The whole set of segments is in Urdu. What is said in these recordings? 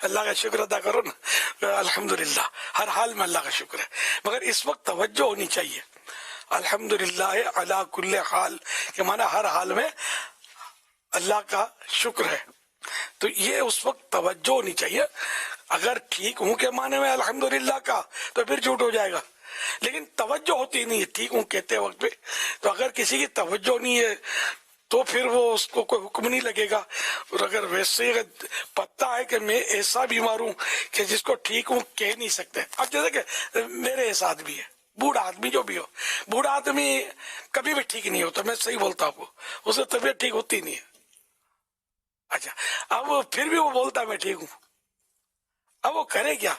اللہ کا شکر ادا کرو نا، الحمدللہ ہر حال میں اللہ کا شکر ہے، مگر اس وقت توجہ ہونی چاہیے الحمدللہ علی کل حال کہ مانا ہر حال میں اللہ کا شکر ہے، تو یہ اس وقت توجہ ہونی چاہیے۔ اگر ٹھیک ہوں کے معنی میں الحمدللہ کا تو پھر جھوٹ ہو جائے گا، لیکن توجہ ہوتی نہیں ہے ٹھیک ہوں کہتے وقت پہ، تو اگر کسی کی توجہ نہیں ہے تو پھر وہ اس کو کوئی حکم نہیں لگے گا۔ اور اگر ویسے پتہ ہے کہ میں ایسا بیمار ہوں کہ جس کو ٹھیک ہوں کہہ نہیں سکتے، اب جیسے کہ میرے ایسا آدمی ہے، بوڑھا آدمی جو بھی ہو، بوڑھا آدمی کبھی بھی ٹھیک نہیں ہوتا، میں صحیح بولتا ہوں، اس سے طبیعت ٹھیک ہوتی نہیں ہے۔ اچھا، اب پھر بھی وہ بولتا ہے میں ٹھیک ہوں، اب وہ کرے کیا؟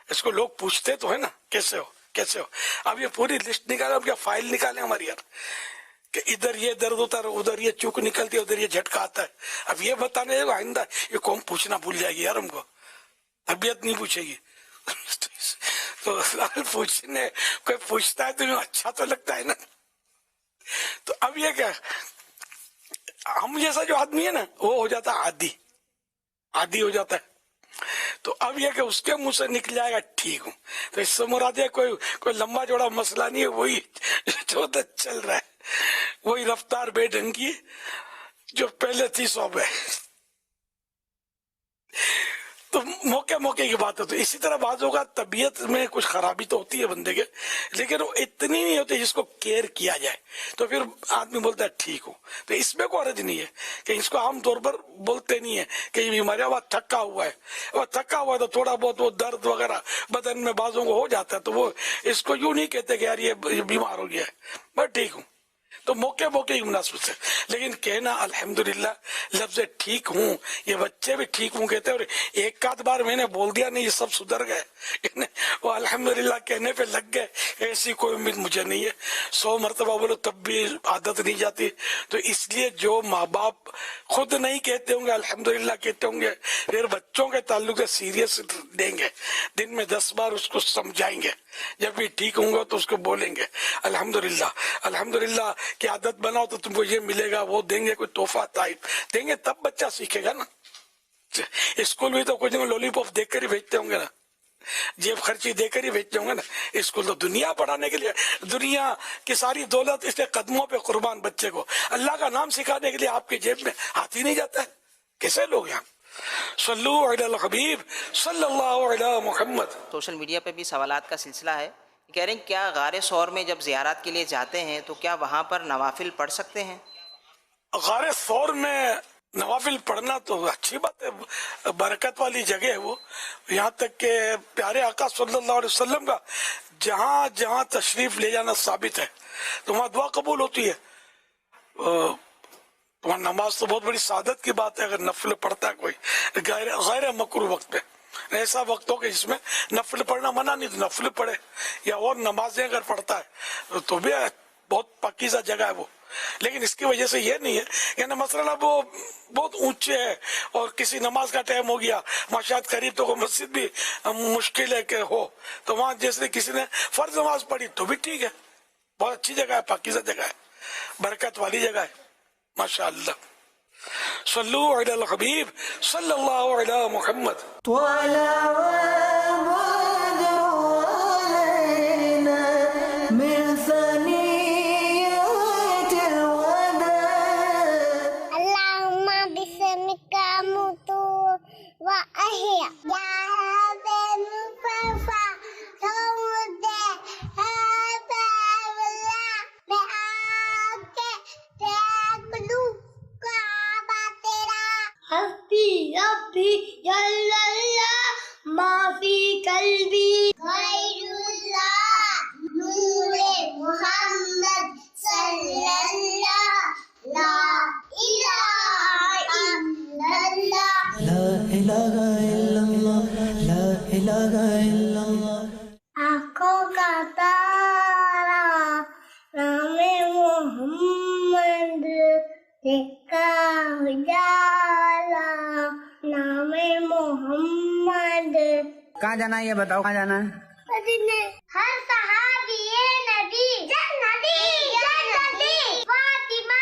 اس کو لوگ پوچھتے تو ہے نا کیسے ہو کیسے ہو، اب یہ پوری لسٹ نکالے، اب کیا فائل نکالے ہماری یار، کہ ادھر یہ درد ہوتا ہے، ادھر یہ چوک نکلتی ہے، ادھر یہ جھٹکا آتا ہے۔ اب یہ بتانے آئندہ یہ قوم پوچھنا بھول جائے گی یار، ہم کو طبیعت نہیں پوچھے گی تو پوچھنے کوئی پوچھتا ہے تو اچھا تو لگتا ہے نا۔ تو اب یہ کیا، ہم جیسا جو آدمی ہے نا وہ ہو جاتا ہے عادی ہو جاتا ہے، تو اب یہ کہ اس کے منہ سے نکل جائے گا ٹھیک ہوں، تو اس سے مراد ہے کوئی لمبا چوڑا مسئلہ نہیں ہے، وہی جو چل رہا ہے، وہی رفتار بے ڈھنگی جو پہلے تھی سو ہے۔ تو موقع کی بات ہے، تو اسی طرح بعض ہوگا طبیعت میں کچھ خرابی تو ہوتی ہے بندے کے، لیکن وہ اتنی نہیں ہوتی جس کو کیئر کیا جائے، تو پھر آدمی بولتا ہے ٹھیک ہوں، تو اس میں کوئی حرج نہیں ہے کہ اس کو عام طور پر بولتے نہیں ہے کہ یہ بیماری ہے، تھکا ہوا ہے، اور تھکا ہوا ہے تو تھوڑا بہت وہ درد وغیرہ بدن میں بعضوں کو ہو جاتا ہے، تو وہ اس کو یوں نہیں کہتے کہ یار یہ بیمار ہو گیا ہے، میں ٹھیک ہوں، تو موقع کی مناسبت سے۔ لیکن کہنا الحمدللہ لفظ ٹھیک ہوں، یہ بچے بھی ٹھیک ہوں کہتے ہیں، اور ایک آدھ بار میں نے بول دیا نہیں یہ سب سدھر گئے، وہ الحمدللہ کہنے پہ لگ گئے، ایسی کوئی امید مجھے نہیں ہے۔ 100 مرتبہ بولو تب بھی عادت نہیں جاتی، تو اس لیے جو ماں باپ خود نہیں کہتے ہوں گے الحمدللہ کہتے ہوں گے، پھر بچوں کے تعلق سے سیریس دیں گے، دن میں 10 بار اس کو سمجھائیں گے، جب بھی ٹھیک ہوں گا تو اس کو بولیں گے الحمدللہ کی عادت بناؤ تو تم کو یہ ملے گا، وہ دیں گے، کوئی تحفہ ٹائپ دیں گے، تب بچہ سیکھے گا نا۔ اسکول بھی تو کچھ لولی پاپ دے کر ہی بھیجتے ہوں گے نا، جیب خرچی دے کر ہی بھیجتے ہوں گے نا، اسکول تو دنیا پڑھانے کے لیے، دنیا کی ساری دولت اس کے قدموں پہ قربان، بچے کو اللہ کا نام سکھانے کے لیے آپ کی جیب میں ہاتھ ہی نہیں جاتا ہے، کیسے لوگ یہاں؟ صلو علی الحبیب صلی اللہ علی محمد۔ سوشل میڈیا پہ بھی سوالات کا سلسلہ ہے، کہہ رہے ہیں کیا غار ثور میں جب زیارات کے لیے جاتے ہیں تو کیا وہاں پر نوافل پڑھ سکتے ہیں؟ غار ثور میں نوافل پڑھنا تو اچھی بات ہے، برکت والی جگہ ہے وہ، یہاں تک کہ پیارے آقا صلی اللہ علیہ وسلم کا جہاں جہاں تشریف لے جانا ثابت ہے، تو وہاں دعا قبول ہوتی ہے۔ وہاں نماز تو بہت بڑی سعادت کی بات ہے، اگر نفل پڑھتا ہے کوئی غیر مکروہ وقت پہ، ایسا وقت ہو کہ جس میں نفل پڑھنا منع نہیں، تو نفل پڑھے، یا اور نمازیں اگر پڑھتا ہے تو بھی بہت پاکیزہ جگہ ہے وہ، لیکن اس کی وجہ سے یہ نہیں ہے کہ مثلا اب وہ بہت اونچے ہے اور کسی نماز کا ٹائم ہو گیا، ماشاءاللہ قریب تو مسجد بھی مشکل ہے کہ ہو، تو وہاں جیسے کسی نے فرض نماز پڑھی تو بھی ٹھیک ہے، بہت اچھی جگہ ہے، پاکیزہ جگہ ہے، برکت والی جگہ ہے ماشاءاللہ۔ صلو علی الحبیب صلی اللہ علی محمد۔ آنکھوں کا تارا نام محمد، دیکھا اجالا نام محمد۔ کہاں جانا ہے یہ بتاؤ، کہاں جانا ہے؟ مدینے۔ ہر صحابی نبی جنتی جنتی، فاطمہ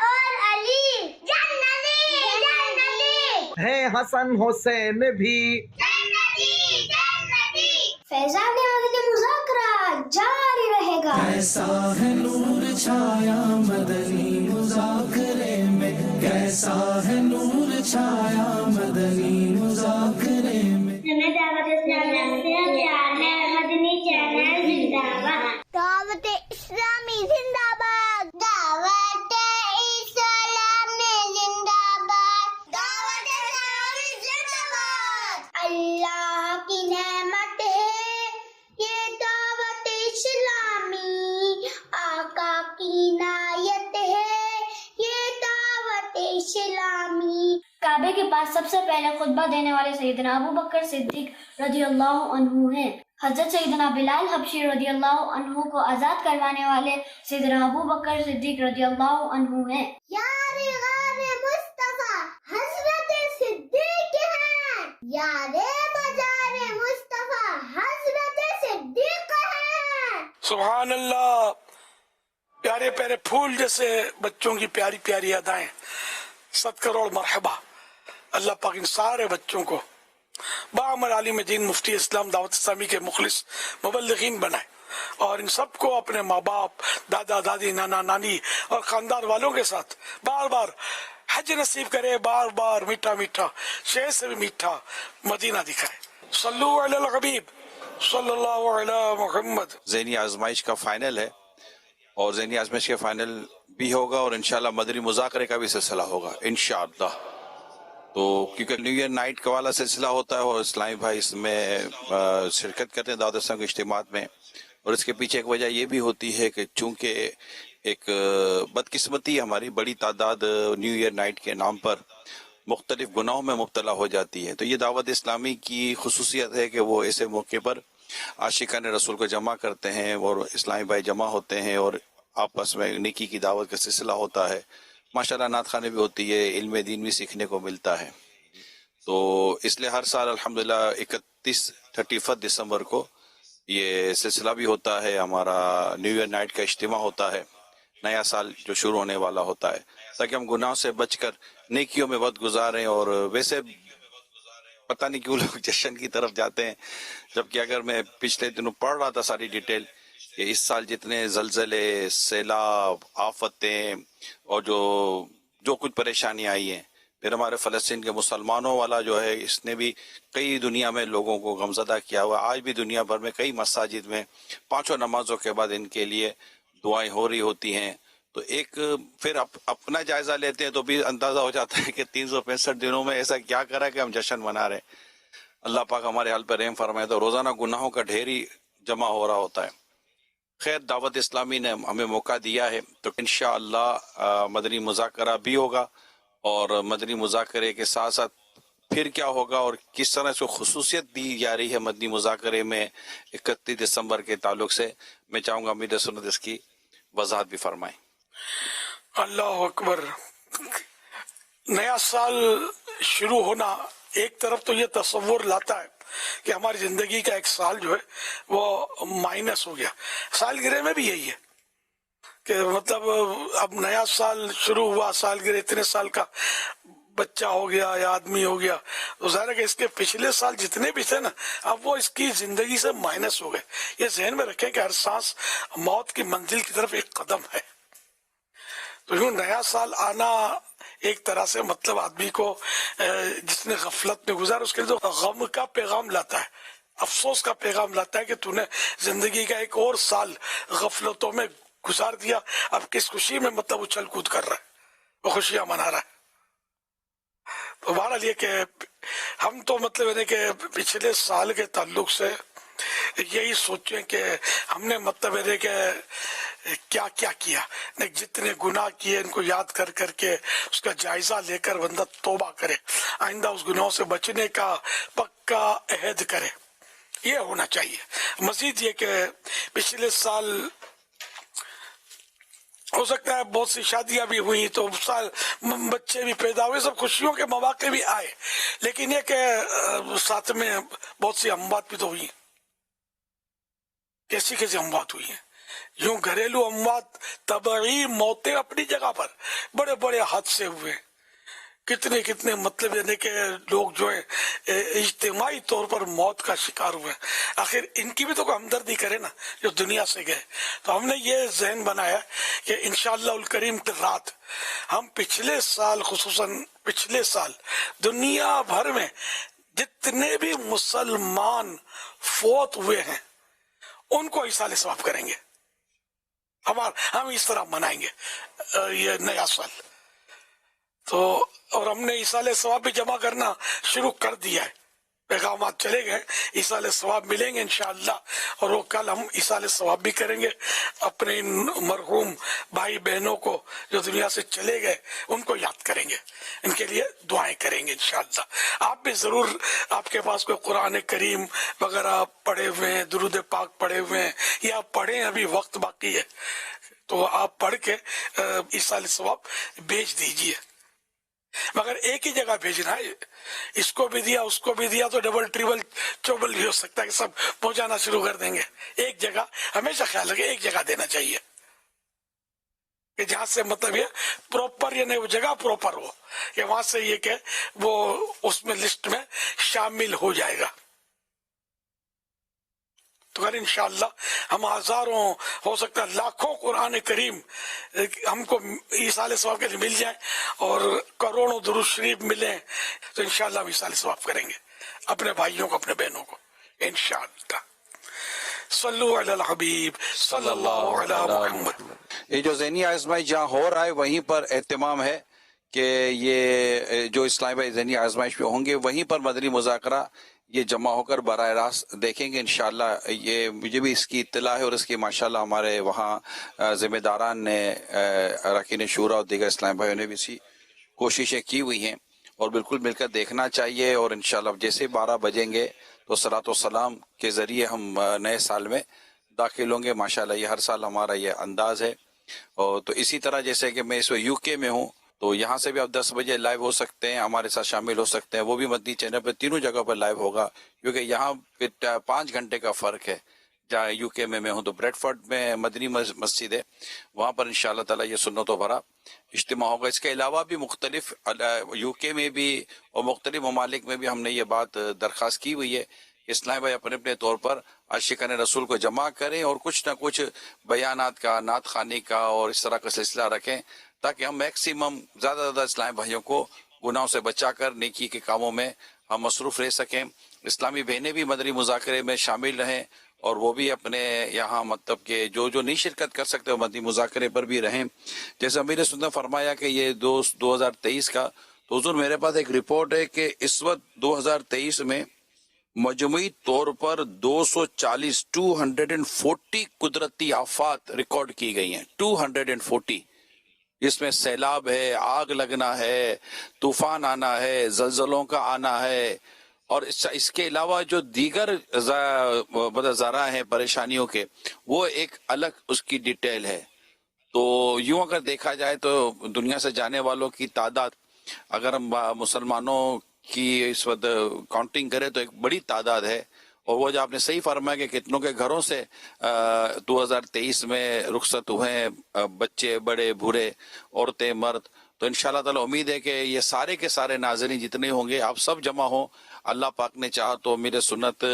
اور علی جنتی جنتی۔ ہے حسن حسین بھی. جنتی جنتی. فیضان مدنی مذاکرہ جاری رہے گا. کیسا ہے نور چھایا مدنی مذاکرے میں، کیسا ہے نور چھایا مدنی مذاکرے میں. دعوت مدنی چینل زندہ باد. دعوت اسلامی زندہ باد. دعوت اسلامی زندہ باد. دعوت اسلامی زندہ باد. اللہ کی نعمت ہے یہ دعوت اسلامی، آقا کی عنایت ہے یہ دعوت اسلامی. کعبے کے پاس سب سے پہلے خطبہ دینے والے سیدنا ابو بکر صدیق رضی اللہ عنہ ہیں. حضرت سیدنا بلال حبشی رضی اللہ عنہ کو آزاد کروانے والے سیدنا ابو بکر صدیق رضی اللہ عنہ ہیں. یار غار مصطفیٰ حضرت صدیق ہیں، یار مزار مصطفیٰ حضرت صدیق ہیں. سبحان اللہ. پیارے پیارے پھول جیسے بچوں کی پیاری پیاری ادائیں. 7 کروڑ مرحبا. اللہ پاک ان سارے بچوں کو باعمر عالم دین مفتی اسلام دعوت اسلامی کے مخلص مبلغین بنائے، اور ان سب کو اپنے ماں باپ، دادا دادی، نانا نانی اور خاندان والوں کے ساتھ بار بار حج نصیب کرے، بار بار میٹھا میٹھا شہد سے بھی میٹھا مدینہ دکھائے. صلو علی الحبیب صلی اللہ علی محمد. ذہنی آزمائش کا فائنل ہے، اور ذہنی آزمائش کے فائنل بھی ہوگا، اور انشاءاللہ مدنی مذاکرے کا بھی سلسلہ ہوگا انشاءاللہ. تو کیونکہ نیو ایئر نائٹ کا والا سلسلہ ہوتا ہے، اور اسلامی بھائی اس میں شرکت کرتے ہیں دعوت اسلام کے اجتماعات میں. اور اس کے پیچھے ایک وجہ یہ بھی ہوتی ہے کہ چونکہ ایک بدقسمتی ہماری بڑی تعداد نیو ایئر نائٹ کے نام پر مختلف گناہوں میں مبتلا ہو جاتی ہے. تو یہ دعوت اسلامی کی خصوصیت ہے کہ وہ ایسے موقع پر عاشقان رسول کو جمع کرتے ہیں، اور اسلامی بھائی جمع ہوتے ہیں، اور آپس میں نیکی کی دعوت کا سلسلہ ہوتا ہے. ماشاءاللہ نعت خانے بھی ہوتی ہے، علم دین بھی سیکھنے کو ملتا ہے. تو اس لیے ہر سال الحمدللہ 31 دسمبر کو یہ سلسلہ بھی ہوتا ہے. ہمارا نیو ایئر نائٹ کا اجتماع ہوتا ہے، نیا سال جو شروع ہونے والا ہوتا ہے، تاکہ ہم گناہوں سے بچ کر نیکیوں میں وقت گزاریں. اور ویسے پتہ نہیں کیوں لوگ جشن کی طرف جاتے ہیں، جبکہ اگر میں پچھلے دنوں پڑھ رہا تھا ساری ڈیٹیل کہ اس سال جتنے زلزلے، سیلاب، آفتیں اور جو کچھ پریشانیاں آئی ہیں، پھر ہمارے فلسطین کے مسلمانوں والا جو ہے، اس نے بھی کئی دنیا میں لوگوں کو غمزدہ کیا ہوا. آج بھی دنیا بھر میں کئی مساجد میں 5 نمازوں کے بعد ان کے لیے دعائیں ہو رہی ہوتی ہیں. تو ایک پھر اپنا جائزہ لیتے ہیں تو بھی اندازہ ہو جاتا ہے کہ 365 دنوں میں ایسا کیا کرا کہ ہم جشن منا رہے ہیں. اللہ پاک ہمارے حال پہ رحم فرمائے. تو روزانہ گناہوں کا ڈھیر ہی جمع ہو رہا ہوتا ہے. خیر، دعوت اسلامی نے ہمیں موقع دیا ہے، تو انشاءاللہ مدنی مذاکرہ بھی ہوگا. اور مدنی مذاکرے کے ساتھ ساتھ پھر کیا ہوگا اور کس طرح سے خصوصیت دی جا رہی ہے مدنی مذاکرے میں 31 دسمبر کے تعلق سے، میں چاہوں گا امیر سنت اس کی وضاحت بھی فرمائیں. اللہ اکبر. نیا سال شروع ہونا ایک طرف تو یہ تصور لاتا ہے کہ ہماری زندگی کا ایک سال جو ہے وہ مائنس ہو گیا. سالگرہ میں بھی یہی ہے کہ مطلب اب نیا سال شروع ہوا، سالگرہ اتنے سال کا بچہ ہو گیا یا آدمی ہو گیا، تو ظاہر ہے کہ اس کے پچھلے سال جتنے بھی تھے نا، اب وہ اس کی زندگی سے مائنس ہو گئے. یہ ذہن میں رکھیں کہ ہر سانس موت کی منزل کی طرف ایک قدم ہے. تو یوں نیا سال آنا ایک طرح سے مطلب آدمی کو جس نے غفلت میں گزارا اس کے لیے تو غم کا پیغام لاتا ہے، افسوس کا پیغام لاتا ہے کہ تو نے زندگی کا ایک اور سال غفلتوں میں گزار دیا. اب کس خوشی میں مطلب اچھل کود کر رہا ہے، وہ خوشیاں منا رہا ہے. تو بہرحال یہ کہ ہم تو مطلب ہے کہ پچھلے سال کے تعلق سے یہی سوچیں کہ ہم نے مطلب ہے کہ کیا کیا کیا، جتنے گناہ کیے ان کو یاد کر کر کے اس کا جائزہ لے کر بندہ توبہ کرے، آئندہ اس گناہوں سے بچنے کا پکا عہد کرے. یہ ہونا چاہیے. مزید یہ کہ پچھلے سال ہو سکتا ہے بہت سی شادیاں بھی ہوئی، تو سال بچے بھی پیدا ہوئے، سب خوشیوں کے مواقع بھی آئے، لیکن یہ کہ ساتھ میں بہت سی اموات بھی تو ہوئی. کیسی کیسی اموات ہوئی ہیں. یوں گھریلو اموات، طبعی موتیں اپنی جگہ پر، بڑے بڑے حادثے ہوئے. کتنے کتنے مطلب یعنی کہ لوگ جو ہے اجتماعی طور پر موت کا شکار ہوئے، آخر ان کی بھی تو کوئی ہمدردی کرے نا جو دنیا سے گئے. تو ہم نے یہ ذہن بنایا کہ انشاءاللہ الکریم کی رات ہم پچھلے سال، خصوصاً پچھلے سال دنیا بھر میں جتنے بھی مسلمان فوت ہوئے ہیں ان کو ایصال ثواب کریں گے. ہم اس طرح منائیں گے یہ نیا سال. تو اور ہم نے ایصال ثواب بھی جمع کرنا شروع کر دیا ہے، پیغامات چلے گئے، ایصال ثواب ملیں گے انشاءاللہ. اور وہ کل ہم ایصال ثواب بھی کریں گے اپنے ان مرحوم بھائی بہنوں کو جو دنیا سے چلے گئے، ان کو یاد کریں گے، ان کے لیے دعائیں کریں گے انشاءاللہ. آپ بھی ضرور، آپ کے پاس کوئی قرآن کریم وغیرہ پڑھے ہوئے ہیں، درود پاک پڑھے ہوئے ہیں، یا آپ پڑھیں، ابھی وقت باقی ہے تو آپ پڑھ کے ایصال ثواب بھیج دیجئے. مگر ایک ہی جگہ بھیجنا ہے، اس کو بھی دیا اس کو بھی دیا تو ڈبل ٹریبل چوبل بھی ہو سکتا ہے کہ سب پہنچانا شروع کر دیں گے. ایک جگہ ہمیشہ خیال رکھے، ایک جگہ دینا چاہیے کہ جہاں سے مطلب یہ پروپر، یعنی وہ جگہ پروپر ہو کہ وہاں سے یہ کہ وہ اس میں لسٹ میں شامل ہو جائے گا. تو اگر انشاءاللہ ہم ہزاروں، ہو سکتا ہے لاکھوں قرآن کریم ہم کو ایصال ثواب کے لیے مل جائیں اور کروڑوں درود شریف ملیں تو انشاءاللہ ہم ایصال ثواب کریں گے اپنے بھائیوں کو، اپنے بہنوں کو انشاءاللہ. صلو علی الحبیب صلی اللہ علی محمد. یہ جو ذہنی آزمائش جہاں ہو رہا ہے وہیں پر اہتمام ہے کہ یہ جو اسلامی بھائی ذہنی آزمائش پہ ہوں گے وہیں پر مدنی مذاکرہ یہ جمع ہو کر براہ راست دیکھیں گے انشاءاللہ. یہ مجھے بھی اس کی اطلاع ہے اور اس کی ماشاءاللہ ہمارے وہاں ذمہ داران نے، اراکین شورا اور دیگر اسلامی بھائیوں نے بھی اسی کوششیں کی ہوئی ہیں اور بالکل مل کر دیکھنا چاہیے. اور انشاءاللہ جیسے 12 بجیں گے تو صلاۃ و سلام کے ذریعے ہم نئے سال میں داخل ہوں گے. ماشاءاللہ یہ ہر سال ہمارا یہ انداز ہے. اور تو اسی طرح جیسے کہ میں اس وقت UK میں ہوں تو یہاں سے بھی آپ 10 بجے لائیو ہو سکتے ہیں، ہمارے ساتھ شامل ہو سکتے ہیں. وہ بھی مدنی چینل پہ تینوں جگہ پر لائیو ہوگا کیونکہ یہاں 5 گھنٹے کا فرق ہے. جہاں UK میں ہوں تو بریڈ فورڈ میں مدنی مسجد ہے، وہاں پر انشاءاللہ تعالیٰ یہ سنت و بھرا اجتماع ہوگا. اس کے علاوہ بھی مختلف UK میں بھی اور مختلف ممالک میں بھی ہم نے یہ بات درخواست کی ہوئی ہے کہ اسلامی بھائی اپنے اپنے طور پر عاشقان رسول کو جمع کریں اور کچھ نہ کچھ بیانات کا، نعت خوانی کا اور اس طرح کا سلسلہ رکھیں تاکہ ہم میکسیمم زیادہ اسلامی بھائیوں کو گناہوں سے بچا کر نیکی کے کاموں میں ہم مصروف رہ سکیں. اسلامی بہنیں بھی مدنی مذاکرے میں شامل رہیں اور وہ بھی اپنے یہاں مطلب کہ جو نہیں شرکت کر سکتے وہ مدنی مذاکرے پر بھی رہیں. جیسے امیر سنت نے فرمایا کہ یہ 2023 کا، تو حضور میرے پاس ایک رپورٹ ہے کہ اس وقت 2023 میں مجموعی طور پر 240 قدرتی آفات ریکارڈ کی گئی ہیں. 240. اس میں سیلاب ہے، آگ لگنا ہے، طوفان آنا ہے، زلزلوں کا آنا ہے اور اس کے علاوہ جو دیگر ذرائع ہیں پریشانیوں کے وہ ایک الگ اس کی ڈیٹیل ہے. تو یوں اگر دیکھا جائے تو دنیا سے جانے والوں کی تعداد اگر ہم مسلمانوں کی اس وقت کاؤنٹنگ کریں تو ایک بڑی تعداد ہے. اور وہ جو آپ نے صحیح فرمایا کہ کتنوں کے گھروں سے 2023 میں رخصت ہوئے ہیں، بچے، بڑے، بوڑھے، عورتیں، مرد. تو انشاءاللہ تعالی امید ہے کہ یہ سارے کے سارے ناظرین جتنے ہوں گے آپ سب جمع ہوں. اللہ پاک نے چاہا تو میرے سنت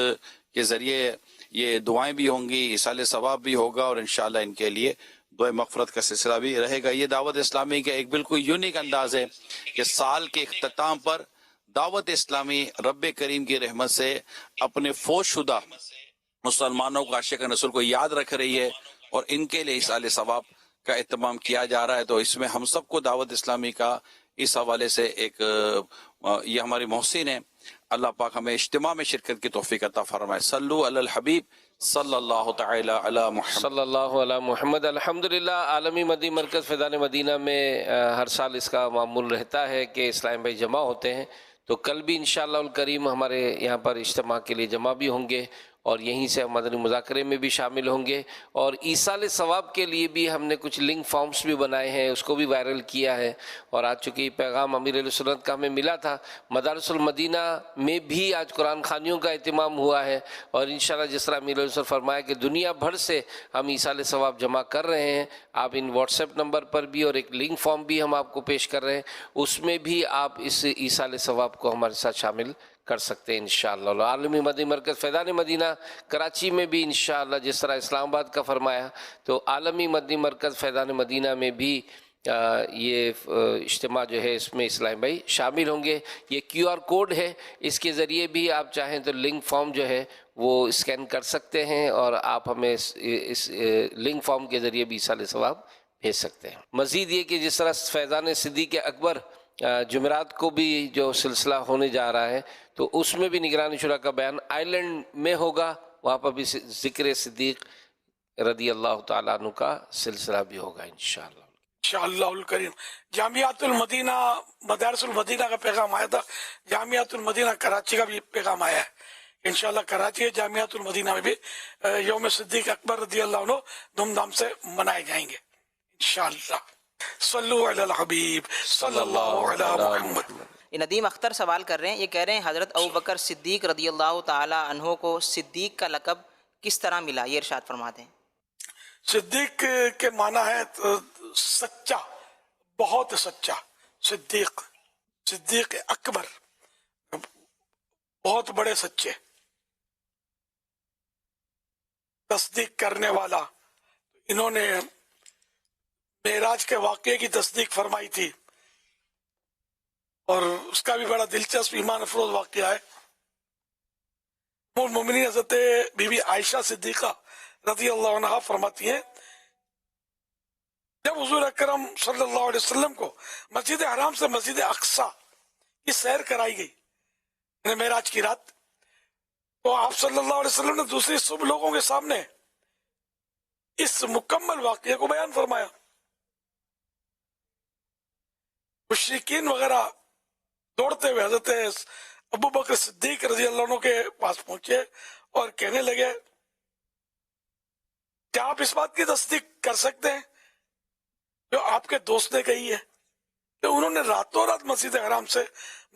کے ذریعے یہ دعائیں بھی ہوں گی، ایصال ثواب بھی ہوگا اور انشاءاللہ ان کے لیے دعائے مغفرت کا سلسلہ بھی رہے گا. یہ دعوت اسلامی کا ایک بالکل یونیک انداز ہے کہ سال کے اختتام پر دعوت اسلامی رب کریم کی رحمت سے اپنے فوت شدہ مسلمانوں کو، عاشقان رسول کو یاد رکھ رہی ہے اور ان کے لیے ایصال ثواب کا اہتمام کیا جا رہا ہے. تو اس میں ہم سب کو دعوت اسلامی کا اس حوالے سے ایک یہ ہماری محسن ہے. اللہ پاک ہمیں اجتماع میں شرکت کی توفیق عطا فرمائے. صلو علی الحبیب صلی اللہ تعالی علی محمد صلی اللہ علی محمد. الحمدللہ عالمی مدنی مرکز فیضان مدینہ میں ہر سال اس کا معمول رہتا ہے کہ اسلام بھائی جمع ہوتے ہیں. تو کل بھی انشاءاللہ الکریم ہمارے یہاں پر اجتماع کے لیے جمع بھی ہوں گے اور یہیں سے ہم مدنی مذاکرے میں بھی شامل ہوں گے، اور ایصال ثواب کے لیے بھی ہم نے کچھ لنک فارمز بھی بنائے ہیں، اس کو بھی وائرل کیا ہے، اور آج چونکہ یہ پیغام امیر اہل سنت کا ہمیں ملا تھا، مدارس المدینہ میں بھی آج قرآن خوانیوں کا اہتمام ہوا ہے، اور انشاءاللہ جس طرح امیر اہل سنت فرمایا کہ دنیا بھر سے ہم ایصال ثواب جمع کر رہے ہیں، آپ ان واٹس ایپ نمبر پر بھی، اور ایک لنک فارم بھی ہم آپ کو پیش کر رہے ہیں، اس میں بھی آپ اس ایصال ثواب کو ہمارے ساتھ شامل کر سکتے ہیں انشاءاللہ۔ عالمی مدنی مرکز فیضان مدینہ کراچی میں بھی انشاءاللہ جس طرح اسلام آباد کا فرمایا، تو عالمی مدنی مرکز فیضان مدینہ میں بھی یہ اجتماع جو ہے اس میں اسلام بھائی شامل ہوں گے۔ یہ QR کوڈ ہے، اس کے ذریعے بھی آپ چاہیں تو لنک فارم جو ہے وہ اسکین کر سکتے ہیں، اور آپ ہمیں اس لنک فارم کے ذریعے بھی ایصال ثواب بھیج سکتے ہیں۔ مزید یہ کہ جس طرح فیضان صدیق اکبر جمعرات کو بھی جو سلسلہ ہونے جا رہا ہے، تو اس میں بھی نگران شورا کا بیان آئرلینڈ میں ہوگا، وہاں پر بھی ذکر صدیق رضی اللہ تعالیٰ عنہ کا سلسلہ بھی ہوگا انشاءاللہ۔ انشاءاللہ الکریم۔ جامعۃ المدینہ، مدارس المدینہ کا پیغام آیا تھا، جامعۃ المدینہ کراچی کا بھی پیغام آیا ہے، انشاءاللہ کراچی جامعۃ المدینہ میں بھی یوم صدیق اکبر رضی اللہ عنہ دھوم دھام سے منائے جائیں گے انشاءاللہ۔ صلو علی الحبیب صلی اللہ علی محمد۔ یہ ندیم اختر سوال کر رہے ہیں، یہ کہہ رہے ہیں حضرت ابوبکر صدیق رضی اللہ تعالی عنہ کو صدیق کا لقب کس طرح ملا، یہ ارشاد فرماتے ہیں۔ صدیق کے معنی ہے سچا، بہت سچا، صدیق، صدیق اکبر، بہت بڑے سچے، تصدیق کرنے والا۔ انہوں نے معراج کے واقعے کی تصدیق فرمائی تھی، اور اس کا بھی بڑا دلچسپ ایمان افروز واقعہ ہے۔ مومنین حضرت بی بی عائشہ صدیقہ رضی اللہ عنہ فرماتی ہیں، جب حضور اکرم صلی اللہ علیہ وسلم کو مسجد حرام سے مسجد اقصی کی سیر کرائی گئی معراج کی رات، تو آپ صلی اللہ علیہ وسلم نے دوسری صبح لوگوں کے سامنے اس مکمل واقعے کو بیان فرمایا۔ مشرکین وغیرہ دوڑتے ہوئے حضرت ابو بکر صدیق رضی اللہ عنہ کے پاس پہنچے اور کہنے لگے، کیا آپ اس بات کی تصدیق کر سکتے ہیں جو آپ کے دوست نے کہی ہے کہ انہوں نے راتوں رات مسجد حرام سے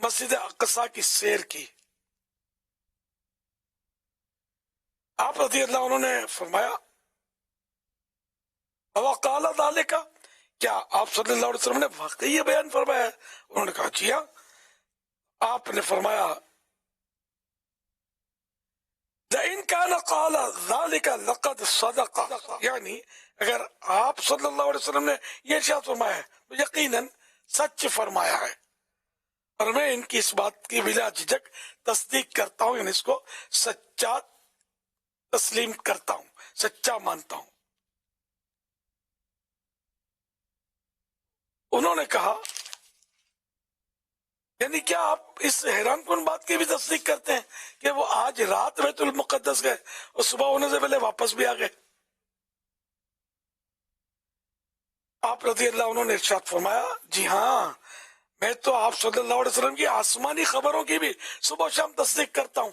مسجد اقصی کی سیر کی؟ آپ رضی اللہ عنہ نے فرمایا، وقال ذالک، کیا آپ صلی اللہ علیہ وسلم نے واقعی یہ بیان فرمایا ہے؟ انہوں نے کہا جی ہاں۔ آپ نے فرمایا، لئن کان قال ذالک لقد صدق، یعنی اگر آپ صلی اللہ علیہ وسلم نے یہ ارشاد فرمایا ہے تو یقیناً سچ فرمایا ہے، اور میں ان کی اس بات کی بلا جھجک تصدیق کرتا ہوں، یعنی اس کو سچا تسلیم کرتا ہوں، سچا مانتا ہوں۔ انہوں نے کہا، یعنی کیا آپ اس حیران کن بات کی بھی تصدیق کرتے ہیں کہ وہ آج رات بیت المقدس گئے اور صبح ہونے سے پہلے واپس بھی آ گئے؟ آپ رضی اللہ عنہ نے ارشاد فرمایا، جی ہاں، میں تو آپ صلی اللہ علیہ وسلم کی آسمانی خبروں کی بھی صبح و شام تصدیق کرتا ہوں،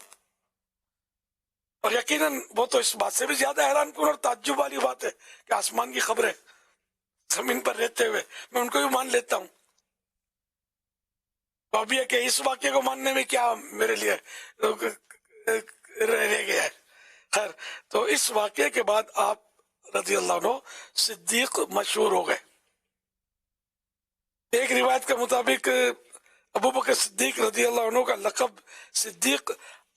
اور یقیناً وہ تو اس بات سے بھی زیادہ حیران کن اور تعجب والی بات ہے کہ آسمان کی خبریں زمین پر رہتے ہوئے میں ان کو بھی مان لیتا ہوں۔ تو اب یہ کہ اس واقعے کو ماننے میں کیا میرے لیے رہ گیا ہے۔ خیر، تو اس واقعے کے بعد آپ رضی اللہ عنہ صدیق مشہور ہو گئے۔ ایک روایت کے مطابق ابو بکر صدیق رضی اللہ عنہ کا لقب صدیق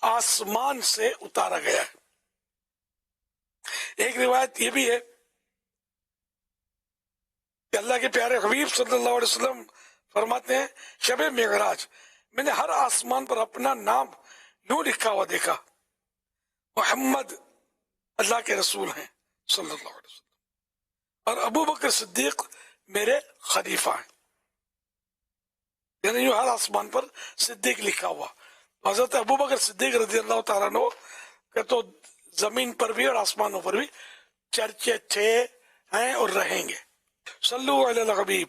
آسمان سے اتارا گیا ہے۔ ایک روایت یہ بھی ہے کہ اللہ کے پیارے حبیب صلی اللہ علیہ وسلم فرماتے ہیں، شب معراج میں نے ہر آسمان پر اپنا نام یوں لکھا ہوا دیکھا، محمد اللہ کے رسول ہیں صلی اللہ علیہ وسلم، اور ابو بکر صدیق میرے خلیفہ ہیں، یعنی یوں ہر آسمان پر صدیق لکھا ہوا۔ حضرت ابو بکر صدیق رضی اللہ تعالیٰ عنہ کہ تو زمین پر بھی اور آسمانوں پر بھی چرچے تھے، ہیں اور رہیں گے۔ صلو علی الحبیب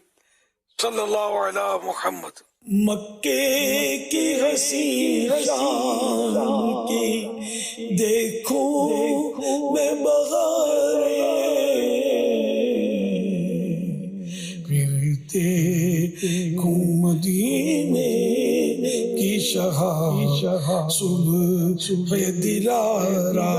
صلی اللہ علی محمد۔ مکے کی حسین شام کی دیکھوں صبح دلارا.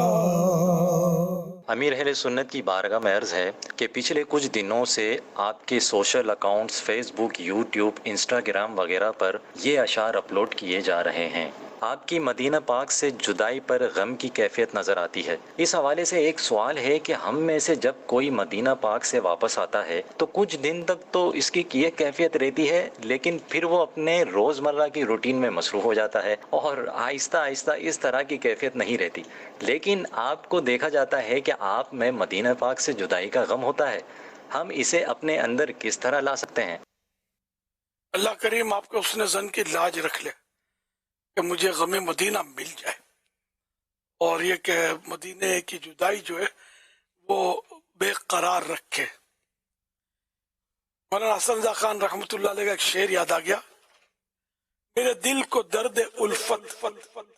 امیر اہل سنت کی بارگاہ میں عرض ہے کہ پچھلے کچھ دنوں سے آپ کے سوشل اکاؤنٹس فیس بک، یوٹیوب، انسٹاگرام وغیرہ پر یہ اشعار اپلوڈ کیے جا رہے ہیں. آپ کی مدینہ پاک سے جدائی پر غم کی کیفیت نظر آتی ہے. اس حوالے سے ایک سوال ہے کہ ہم میں سے جب کوئی مدینہ پاک سے واپس آتا ہے تو کچھ دن تک تو اس کی یہ کیفیت رہتی ہے، لیکن پھر وہ اپنے روزمرہ کی روٹین میں مصروف ہو جاتا ہے اور آہستہ آہستہ اس طرح کی کیفیت نہیں رہتی. لیکن آپ کو دیکھا جاتا ہے کہ آپ میں مدینہ پاک سے جدائی کا غم ہوتا ہے. ہم اسے اپنے اندر کس طرح لا سکتے ہیں؟ اللہ کریم آپ کو اس نے زن کی لاج رکھ لے کہ مجھے غم مدینہ مل جائے، اور یہ کہ مدینے کی جدائی جو ہے وہ بے قرار رکھے. مولانا حسن رضا خان رحمۃ اللہ علیہ کا ایک شعر یاد آ گیا، میرے دل کو درد الفت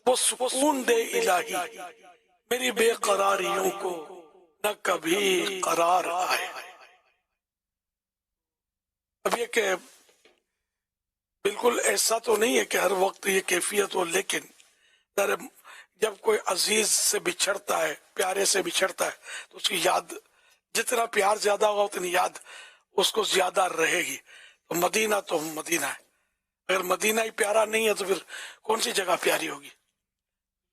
وہ سکون دے الہی، میری بے قراریوں کو نہ کبھی قرار آئے. اب یہ کہ بالکل ایسا تو نہیں ہے کہ ہر وقت یہ کیفیت ہو، لیکن جب کوئی عزیز سے بچھڑتا ہے، پیارے سے بچھڑتا ہے، تو اس کی یاد جتنا پیار زیادہ ہوگا اتنی یاد اس کو زیادہ رہے گی. تو مدینہ ہے. اگر مدینہ ہی پیارا نہیں ہے تو پھر کون سی جگہ پیاری ہوگی؟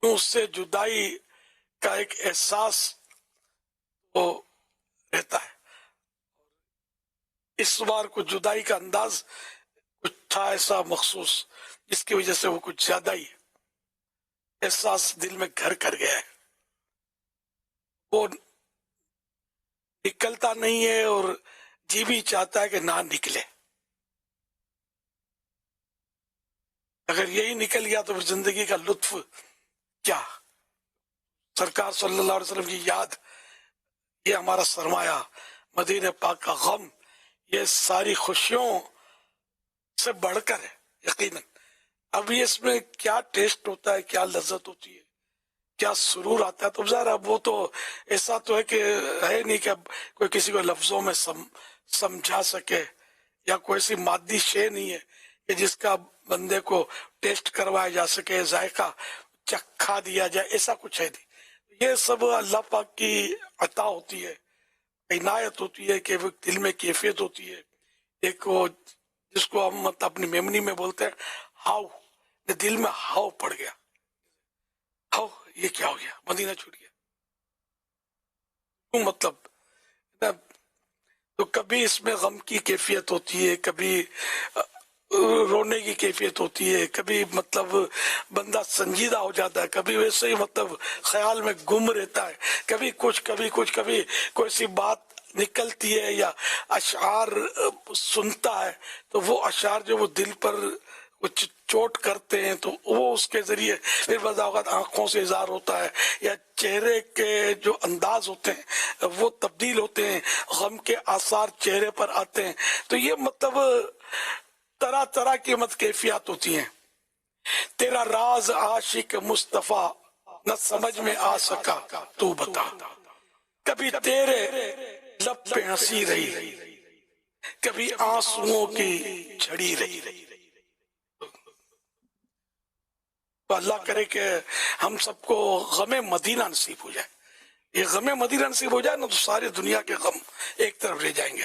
تو اس سے جدائی کا ایک احساس وہ رہتا ہے. اس بار کچھ جدائی کا انداز کچھ تھا ایسا مخصوص، جس کی وجہ سے وہ کچھ زیادہ ہی احساس دل میں گھر کر گیا ہے. وہ نکلتا نہیں ہے اور جی بھی چاہتا ہے کہ نہ نکلے. اگر یہی نکل گیا تو پھر زندگی کا لطف کیا؟ سرکار صلی اللہ علیہ وسلم کی یاد، یہ ہمارا سرمایہ، مدینہ پاک کا غم، یہ ساری خوشیوں سے بڑھ کر ہے یقیناً. اب یہ اس میں کیا ٹیسٹ ہوتا ہے، کیا لذت ہوتی ہے، کیا سرور آتا ہے، تو ظاہر اب وہ تو ایسا تو ہے کہ ہے نہیں کہ اب کوئی کسی کو لفظوں میں سمجھا سکے، یا کوئی ایسی مادی شے نہیں ہے کہ جس کا بندے کو ٹیسٹ کروایا جا سکے، ذائقہ چکھا دیا جائے، ایسا کچھ ہے نہیں. یہ سب اللہ پاک کی عطا ہوتی ہے، عنایت ہوتی ہے کہ وہ دل میں کیفیت ہوتی ہے. ایک وہ جس کو ہم اپنی میمنی میں بولتے ہیں ہاؤ، دل میں ہاؤ پڑ گیا، ہاؤ یہ کیا ہو گیا، مدینہ چھوٹ گیا. مطلب تو کبھی اس میں غم کی کیفیت ہوتی ہے، کبھی رونے کی کیفیت ہوتی ہے، کبھی مطلب بندہ سنجیدہ ہو جاتا ہے، کبھی ویسے ہی مطلب خیال میں گم رہتا ہے، کبھی کوئی سی بات نکلتی ہے یا اشعار سنتا ہے تو وہ اشعار جو وہ دل پر کچھ چوٹ کرتے ہیں تو وہ اس کے ذریعے پھر بعض اوقات آنکھوں سے اظہار ہوتا ہے، یا چہرے کے جو انداز ہوتے ہیں وہ تبدیل ہوتے ہیں، غم کے آثار چہرے پر آتے ہیں. تو یہ مطلب طرح طرح کی کیفیات ہوتی ہیں. تیرا راز عاشق مصطفیٰ نہ سمجھ میں آ سکا تو بتا، کبھی تیرے لب پہ ہنسی رہی، کبھی آنسوؤں کی جھڑی رہی. تو اللہ کرے کہ ہم سب کو غم مدینہ نصیب ہو جائے. یہ غم مدینہ نصیب ہو جائے نا تو ساری دنیا کے غم ایک طرف رہ جائیں گے،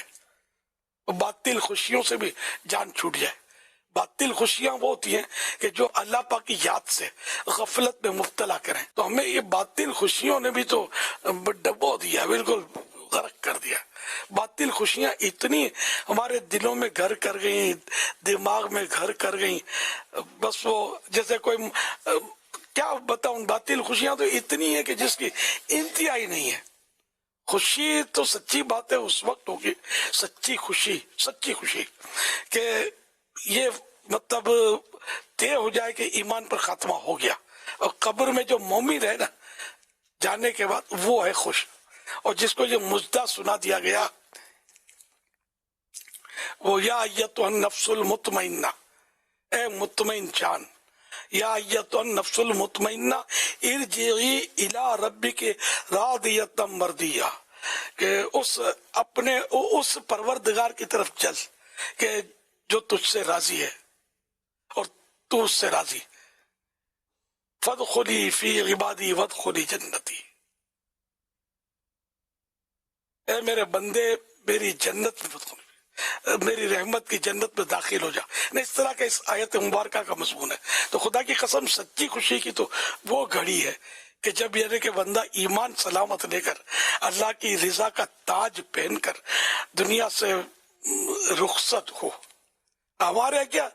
باطل خوشیوں سے بھی جان چھوٹ جائے. باطل خوشیاں وہ ہوتی ہیں کہ جو اللہ پاک کی یاد سے غفلت میں مبتلا کریں. تو ہمیں یہ باطل خوشیوں نے بھی تو ڈبو دیا، بالکل غرق کر دیا. باطل خوشیاں اتنی ہمارے دلوں میں گھر کر گئیں، دماغ میں گھر کر گئیں، بس وہ جیسے کوئی کیا بتاؤں، باطل خوشیاں تو اتنی ہیں کہ جس کی انتہائی نہیں ہے. خوشی تو سچی بات ہے اس وقت ہوگی، سچی خوشی کہ یہ مطلب طے ہو جائے کہ ایمان پر خاتمہ ہو گیا، اور قبر میں جو مومن ہے نا جانے کے بعد وہ ہے خوش. اور جس کو یہ مجدہ سنا دیا گیا وہ یا ایتھا النفس المطمئنہ، اے مطمئن جان، یا ایتھا النفس المطمئنہ ارجعی الی ربک راضیۃ مرضیہ، کہ اس پروردگار کی طرف چل کہ جو تجھ سے راضی ہے اور تو اس سے راضی. فادخلی فی عبادی وادخلی جنتی، اے میرے بندے میری جنت میں، میری رحمت کی جنت میں داخل ہو جا. اس طرح کا اس آیت مبارکہ کا مضمون ہے. تو خدا کی قسم سچی خوشی کی تو وہ گھڑی ہے کہ جب یعنی کہ بندہ ایمان سلامت لے کر اللہ کی رضا کا تاج پہن کر دنیا سے رخصت ہو. ہمارے کیا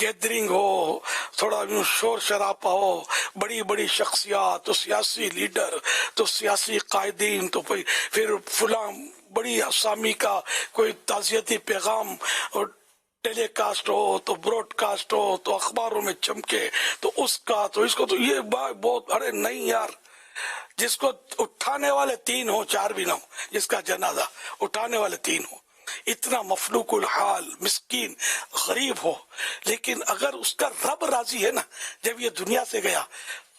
گیدرنگ ہو، تھوڑا شور شرابہ ہو، بڑی بڑی شخصیات، تو سیاسی لیڈر، تو سیاسی قائدین، تو پھر فلاں بڑی اسامی کا کوئی تعزیتی پیغام اور ٹیلی کاسٹ ہو، تو براڈ کاسٹ ہو، تو اخباروں میں چمکے، تو اس کا تو اس کو تو یہ بہت. ارے نہیں یار، جس کو اٹھانے والے 3 ہو 4 بھی نہ ہو، جس کا جنازہ اٹھانے والے 3 ہو، اتنا مفلوق الحال مسکین غریب ہو، لیکن اگر اس کا رب راضی ہے نا، جب یہ دنیا سے گیا،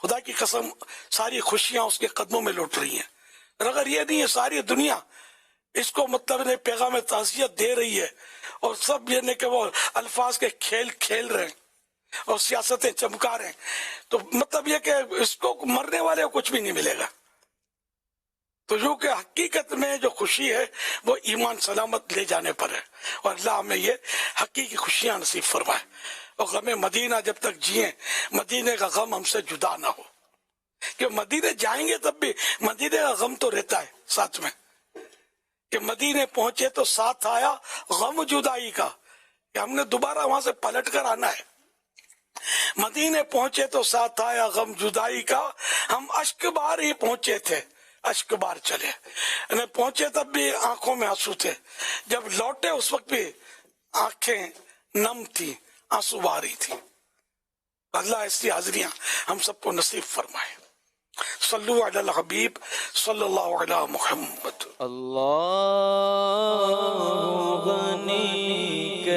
خدا کی قسم ساری خوشیاں اس کے قدموں میں لوٹ رہی ہیں. اور اگر یہ نہیں ہے ساری دنیا اس کو مطلب پیغام تعزیت دے رہی ہے، اور سب یہ نہیں کہ وہ الفاظ کے کھیل کھیل رہے ہیں اور سیاستیں چمکا رہے ہیں، تو مطلب یہ کہ اس کو مرنے والے کو کچھ بھی نہیں ملے گا. تو جو کہ حقیقت میں جو خوشی ہے وہ ایمان سلامت لے جانے پر ہے، اور اللہ ہمیں یہ حقیقی خوشیاں نصیب فرمائے. اور غم مدینہ جب تک جئیں، مدینے کا غم ہم سے جدا نہ ہو، کہ مدینے جائیں گے تب بھی مدینے کا غم تو رہتا ہے ساتھ میں، کہ مدینے پہنچے تو ساتھ آیا غم جدائی کا، کہ ہم نے دوبارہ وہاں سے پلٹ کر آنا ہے. مدینے پہنچے تو ساتھ آیا غم جدائی کا، ہم اشک بار ہی پہنچے تھے اشک بار چلے. پہنچے تب بھی آنکھوں میں آنسو تھے، جب لوٹے اس وقت بھی آنکھیں نم تھی، آنسو باری تھی. اللہ ایسی حاضریاں ہم سب کو نصیب فرمائے. صلو علی الحبیب صلی اللہ علی محمد. اللہ غنی